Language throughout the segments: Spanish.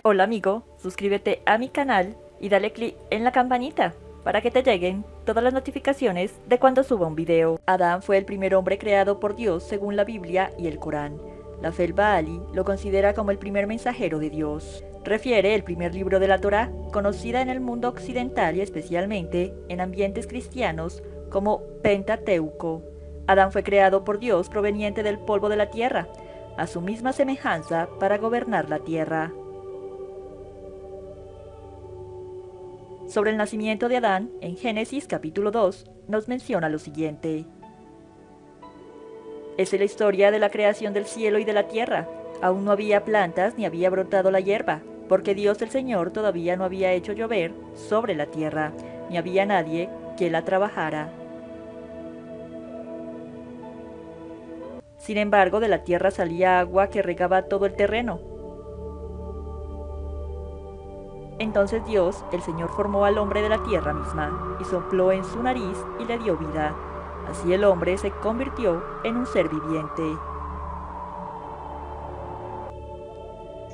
Hola amigo, suscríbete a mi canal y dale click en la campanita para que te lleguen todas las notificaciones de cuando suba un video. Adán fue el primer hombre creado por Dios según la Biblia y el Corán. La fe Bahalí lo considera como el primer mensajero de Dios. Refiere el primer libro de la Torá, conocida en el mundo occidental y especialmente en ambientes cristianos como Pentateuco. Adán fue creado por Dios proveniente del polvo de la tierra, a su misma semejanza para gobernar la tierra. Sobre el nacimiento de Adán, en Génesis capítulo 2, nos menciona lo siguiente. Es la historia de la creación del cielo y de la tierra. Aún no había plantas ni había brotado la hierba, porque Dios el Señor todavía no había hecho llover sobre la tierra, ni había nadie que la trabajara. Sin embargo, de la tierra salía agua que regaba todo el terreno. Entonces Dios, el Señor, formó al hombre de la tierra misma, y sopló en su nariz y le dio vida. Así el hombre se convirtió en un ser viviente.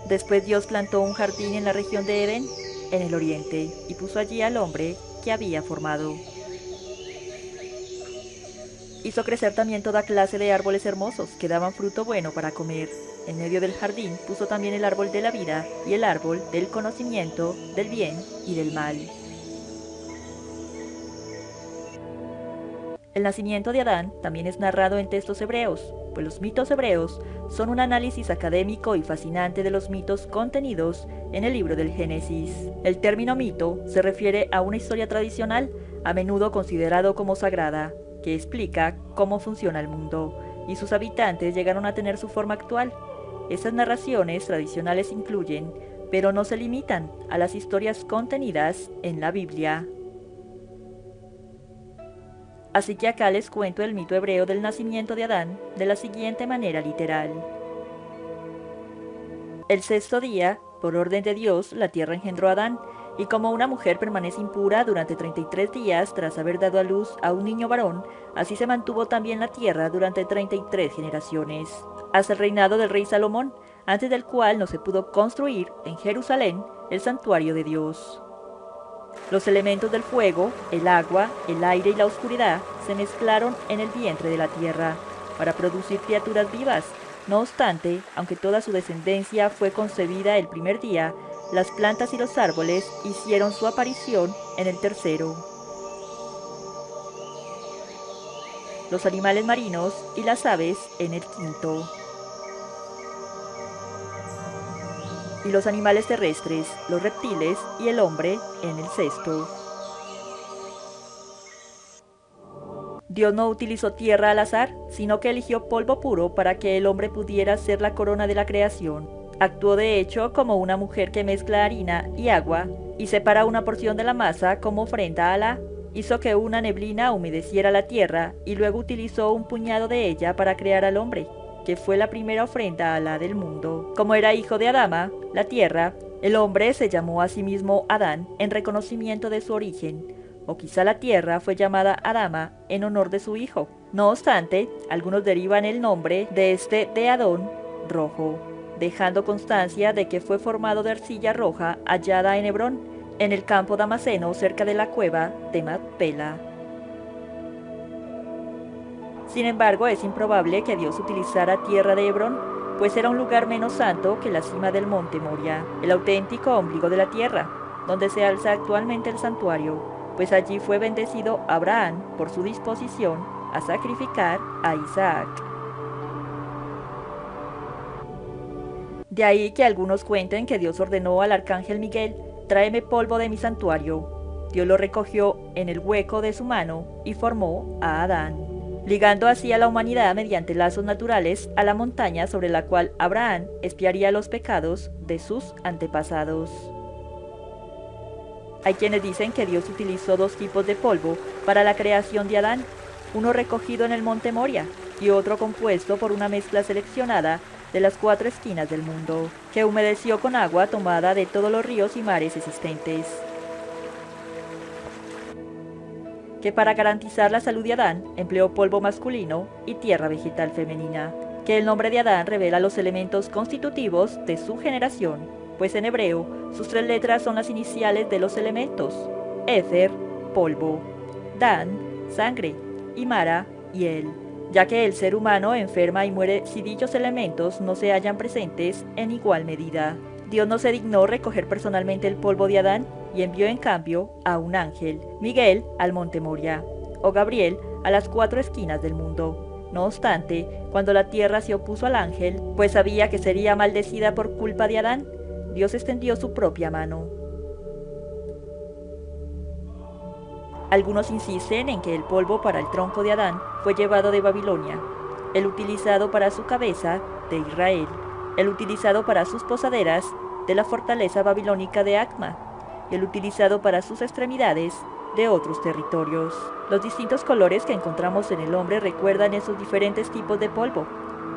Después Dios plantó un jardín en la región de Edén, en el oriente, y puso allí al hombre que había formado. Hizo crecer también toda clase de árboles hermosos que daban fruto bueno para comer. En medio del jardín puso también el árbol de la vida y el árbol del conocimiento del bien y del mal. El nacimiento de Adán también es narrado en textos hebreos, pues los mitos hebreos son un análisis académico y fascinante de los mitos contenidos en el libro del Génesis. El término mito se refiere a una historia tradicional, a menudo considerado como sagrada, que explica cómo funciona el mundo, y sus habitantes llegaron a tener su forma actual. Estas narraciones tradicionales incluyen, pero no se limitan, a las historias contenidas en la Biblia. Así que acá les cuento el mito hebreo del nacimiento de Adán de la siguiente manera literal. El sexto día, por orden de Dios, la tierra engendró a Adán, y como una mujer permanece impura durante 33 días tras haber dado a luz a un niño varón, así se mantuvo también la tierra durante 33 generaciones, hasta el reinado del rey Salomón, antes del cual no se pudo construir en Jerusalén el santuario de Dios. Los elementos del fuego, el agua, el aire y la oscuridad se mezclaron en el vientre de la tierra para producir criaturas vivas. No obstante, aunque toda su descendencia fue concebida el primer día, las plantas y los árboles hicieron su aparición en el tercero. Los animales marinos y las aves en el quinto. Y los animales terrestres, los reptiles y el hombre en el sexto. Dios no utilizó tierra al azar, sino que eligió polvo puro para que el hombre pudiera ser la corona de la creación. Actuó de hecho como una mujer que mezcla harina y agua y separa una porción de la masa como ofrenda a Alá. Hizo que una neblina humedeciera la tierra y luego utilizó un puñado de ella para crear al hombre, que fue la primera ofrenda a Alá del mundo. Como era hijo de Adama, la tierra, el hombre se llamó a sí mismo Adán en reconocimiento de su origen, o quizá la tierra fue llamada Adama en honor de su hijo. No obstante, algunos derivan el nombre de este de Adón rojo, dejando constancia de que fue formado de arcilla roja hallada en Hebrón, en el campo damasceno cerca de la cueva de Macpela. Sin embargo, es improbable que Dios utilizara tierra de Hebrón, pues era un lugar menos santo que la cima del monte Moria, el auténtico ombligo de la tierra, donde se alza actualmente el santuario, pues allí fue bendecido Abraham por su disposición a sacrificar a Isaac. De ahí que algunos cuenten que Dios ordenó al arcángel Miguel: tráeme polvo de mi santuario. Dios lo recogió en el hueco de su mano y formó a Adán, ligando así a la humanidad mediante lazos naturales a la montaña sobre la cual Abraham expiaría los pecados de sus antepasados. Hay quienes dicen que Dios utilizó dos tipos de polvo para la creación de Adán, uno recogido en el monte Moria y otro compuesto por una mezcla seleccionada de las 4 esquinas del mundo, que humedeció con agua tomada de todos los ríos y mares existentes. Que para garantizar la salud de Adán empleó polvo masculino y tierra vegetal femenina, que el nombre de Adán revela los elementos constitutivos de su generación. pues en hebreo sus 3 letras son las iniciales de los elementos: Éter, polvo; Dan, sangre; y Mara, hiel, ya que el ser humano enferma y muere si dichos elementos no se hallan presentes en igual medida. Dios no se dignó recoger personalmente el polvo de Adán y envió en cambio a un ángel, Miguel, al monte Moria, o Gabriel a las 4 esquinas del mundo. No obstante, cuando la tierra se opuso al ángel, pues sabía que sería maldecida por culpa de Adán, Dios extendió su propia mano. Algunos insisten en que el polvo para el tronco de Adán fue llevado de Babilonia, el utilizado para su cabeza de Israel, el utilizado para sus posaderas de la fortaleza babilónica de Acma, y el utilizado para sus extremidades de otros territorios. Los distintos colores que encontramos en el hombre recuerdan esos diferentes tipos de polvo.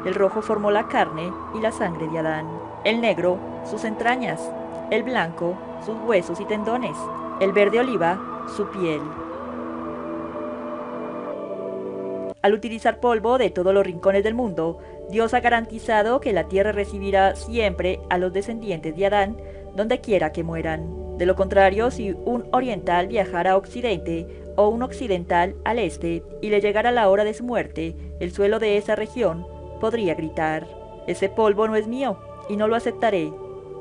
El rojo formó la carne y la sangre de Adán, el negro sus entrañas, el blanco sus huesos y tendones, el verde oliva su piel. Al utilizar polvo de todos los rincones del mundo, Dios ha garantizado que la tierra recibirá siempre a los descendientes de Adán, donde quiera que mueran. De lo contrario, si un oriental viajara a occidente o un occidental al este y le llegara la hora de su muerte, el suelo de esa región podría gritar: ese polvo no es mío y no lo aceptaré.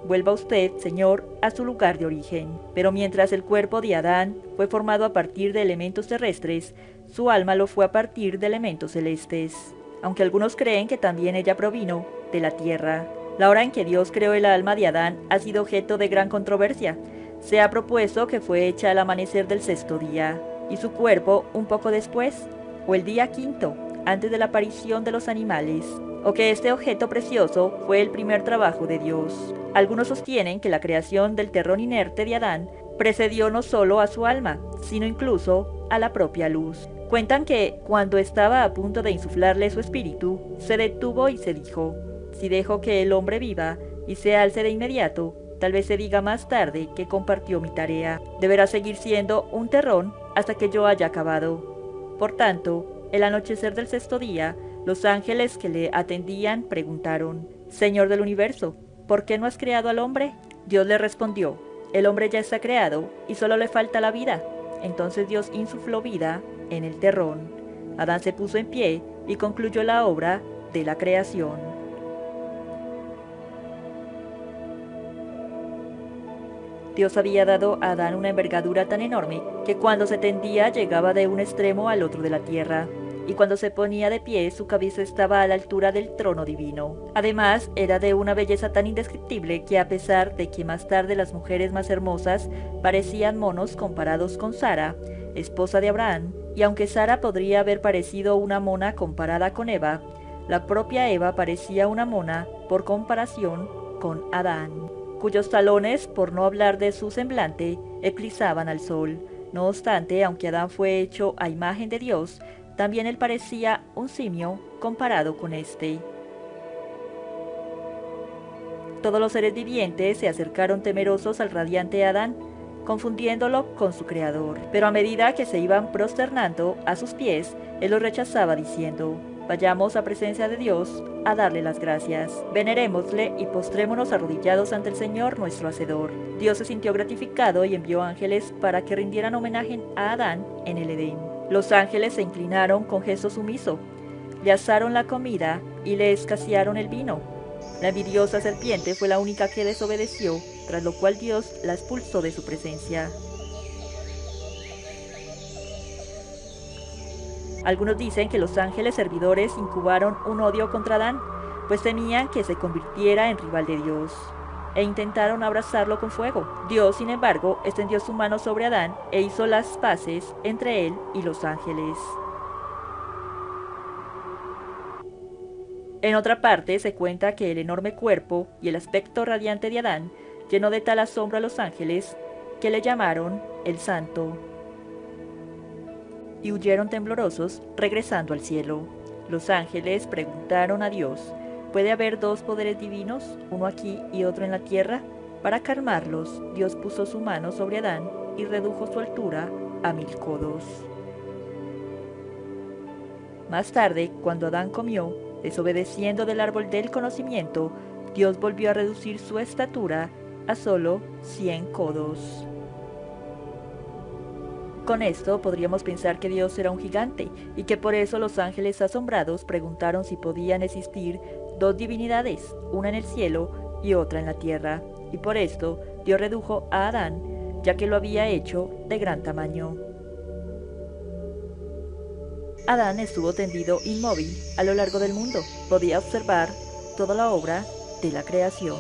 Vuelva usted, Señor, a su lugar de origen. Pero mientras el cuerpo de Adán fue formado a partir de elementos terrestres, su alma lo fue a partir de elementos celestes, aunque algunos creen que también ella provino de la tierra. La hora en que Dios creó el alma de Adán ha sido objeto de gran controversia. Se ha propuesto que fue hecha al amanecer del 6º día, y su cuerpo un poco después, o el día 5º, antes de la aparición de los animales, o que este objeto precioso fue el primer trabajo de Dios. Algunos sostienen que la creación del terrón inerte de Adán precedió no solo a su alma, sino incluso a la propia luz. Cuentan que, cuando estaba a punto de insuflarle su espíritu, se detuvo y se dijo: si dejo que el hombre viva y se alce de inmediato, tal vez se diga más tarde que compartió mi tarea. Deberá seguir siendo un terrón hasta que yo haya acabado. Por tanto, el anochecer del 6º día, los ángeles que le atendían preguntaron: Señor del universo, ¿por qué no has creado al hombre? Dios le respondió: el hombre ya está creado y solo le falta la vida. Entonces Dios insufló vida en el terrón. Adán se puso en pie y concluyó la obra de la creación. Dios había dado a Adán una envergadura tan enorme que cuando se tendía llegaba de un extremo al otro de la tierra, y cuando se ponía de pie su cabeza estaba a la altura del trono divino. Además, era de una belleza tan indescriptible que, a pesar de que más tarde las mujeres más hermosas parecían monos comparados con Sara, esposa de Abraham, y aunque Sara podría haber parecido una mona comparada con Eva, la propia Eva parecía una mona por comparación con Adán, cuyos talones, por no hablar de su semblante, eclipsaban al sol. No obstante, aunque Adán fue hecho a imagen de Dios, también él parecía un simio comparado con éste. Todos los seres vivientes se acercaron temerosos al radiante Adán, confundiéndolo con su creador. Pero a medida que se iban prosternando a sus pies, él los rechazaba diciendo: vayamos a presencia de Dios a darle las gracias. Venerémosle y postrémonos arrodillados ante el Señor nuestro Hacedor. Dios se sintió gratificado y envió ángeles para que rindieran homenaje a Adán en el Edén. Los ángeles se inclinaron con gesto sumiso, le asaron la comida y le escasearon el vino. La envidiosa serpiente fue la única que desobedeció, tras lo cual Dios la expulsó de su presencia. Algunos dicen que los ángeles servidores incubaron un odio contra Adán, pues temían que se convirtiera en rival de Dios, e intentaron abrazarlo con fuego. Dios, sin embargo, extendió su mano sobre Adán e hizo las paces entre él y los ángeles. En otra parte se cuenta que el enorme cuerpo y el aspecto radiante de Adán llenó de tal asombro a los ángeles que le llamaron el Santo, y huyeron temblorosos, regresando al cielo. Los ángeles preguntaron a Dios: ¿puede haber 2 poderes divinos, uno aquí y otro en la tierra? Para calmarlos, Dios puso su mano sobre Adán y redujo su altura a 1000 codos. Más tarde, cuando Adán comió, desobedeciendo del árbol del conocimiento, Dios volvió a reducir su estatura a solo 100 codos. Con esto podríamos pensar que Dios era un gigante y que por eso los ángeles asombrados preguntaron si podían existir dos divinidades, una en el cielo y otra en la tierra, y por esto Dios redujo a Adán, ya que lo había hecho de gran tamaño. Adán estuvo tendido inmóvil a lo largo del mundo, podía observar toda la obra de la creación.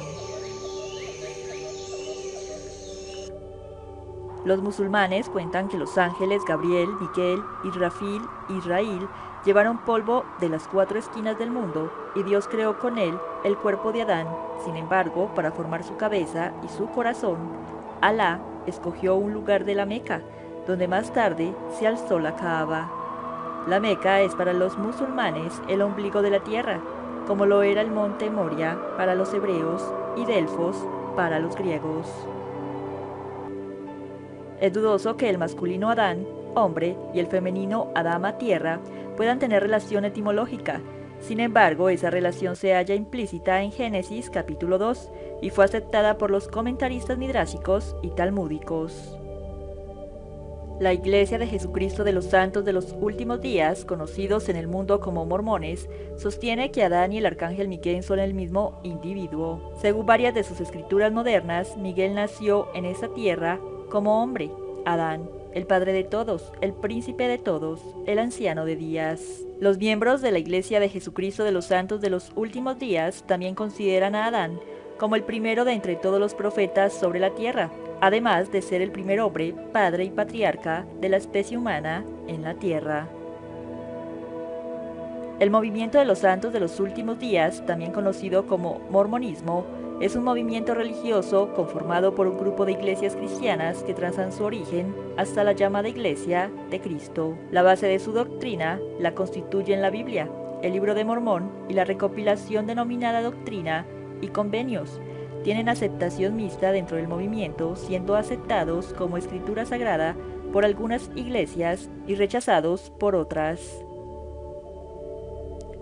Los musulmanes cuentan que los ángeles Gabriel, Miguel, Israfil y Israel llevaron polvo de las 4 esquinas del mundo y Dios creó con él el cuerpo de Adán. Sin embargo, para formar su cabeza y su corazón, Alá escogió un lugar de la Meca, donde más tarde se alzó la Kaaba. La Meca es para los musulmanes el ombligo de la tierra, como lo era el monte Moria para los hebreos y Delfos para los griegos. Es dudoso que el masculino Adán, hombre, y el femenino Adama, tierra, puedan tener relación etimológica. Sin embargo, esa relación se halla implícita en Génesis capítulo 2 y fue aceptada por los comentaristas midráshicos y talmúdicos. La Iglesia de Jesucristo de los Santos de los Últimos Días, conocidos en el mundo como mormones, sostiene que Adán y el arcángel Miguel son el mismo individuo. Según varias de sus escrituras modernas, Miguel nació en esa tierra como hombre, Adán, el padre de todos, el príncipe de todos, el anciano de días. Los miembros de la Iglesia de Jesucristo de los Santos de los Últimos Días también consideran a Adán como el primero de entre todos los profetas sobre la tierra, además de ser el primer hombre, padre y patriarca de la especie humana en la tierra. El movimiento de los santos de los últimos días, también conocido como mormonismo, es un movimiento religioso conformado por un grupo de iglesias cristianas que trazan su origen hasta la llamada Iglesia de Cristo. La base de su doctrina la constituyen la Biblia, el Libro de Mormón y la recopilación denominada Doctrina y Convenios. Tienen aceptación mixta dentro del movimiento, siendo aceptados como escritura sagrada por algunas iglesias y rechazados por otras.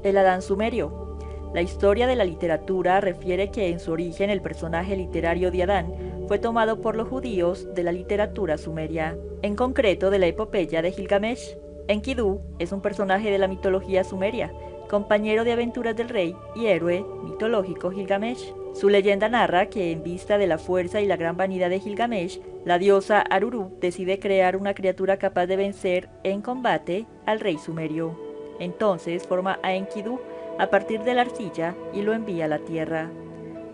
El Adán sumerio. La historia de la literatura refiere que en su origen el personaje literario de Adán fue tomado por los judíos de la literatura sumeria, en concreto de la epopeya de Gilgamesh. Enkidu es un personaje de la mitología sumeria, compañero de aventuras del rey y héroe mitológico Gilgamesh. Su leyenda narra que en vista de la fuerza y la gran vanidad de Gilgamesh, la diosa Aruru decide crear una criatura capaz de vencer en combate al rey sumerio. Entonces forma a Enkidu a partir de la arcilla y lo envía a la tierra.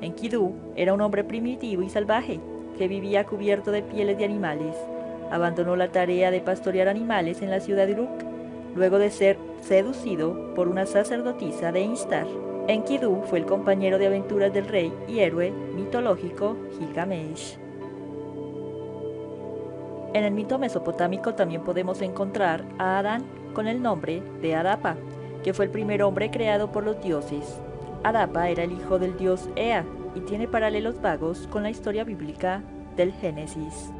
Enkidu era un hombre primitivo y salvaje que vivía cubierto de pieles de animales. Abandonó la tarea de pastorear animales en la ciudad de Uruk, luego de ser seducido por una sacerdotisa de Instar. Enkidu fue el compañero de aventuras del rey y héroe mitológico Gilgamesh. En el mito mesopotámico también podemos encontrar a Adán con el nombre de Adapa, que fue el primer hombre creado por los dioses. Adapa era el hijo del dios Ea y tiene paralelos vagos con la historia bíblica del Génesis.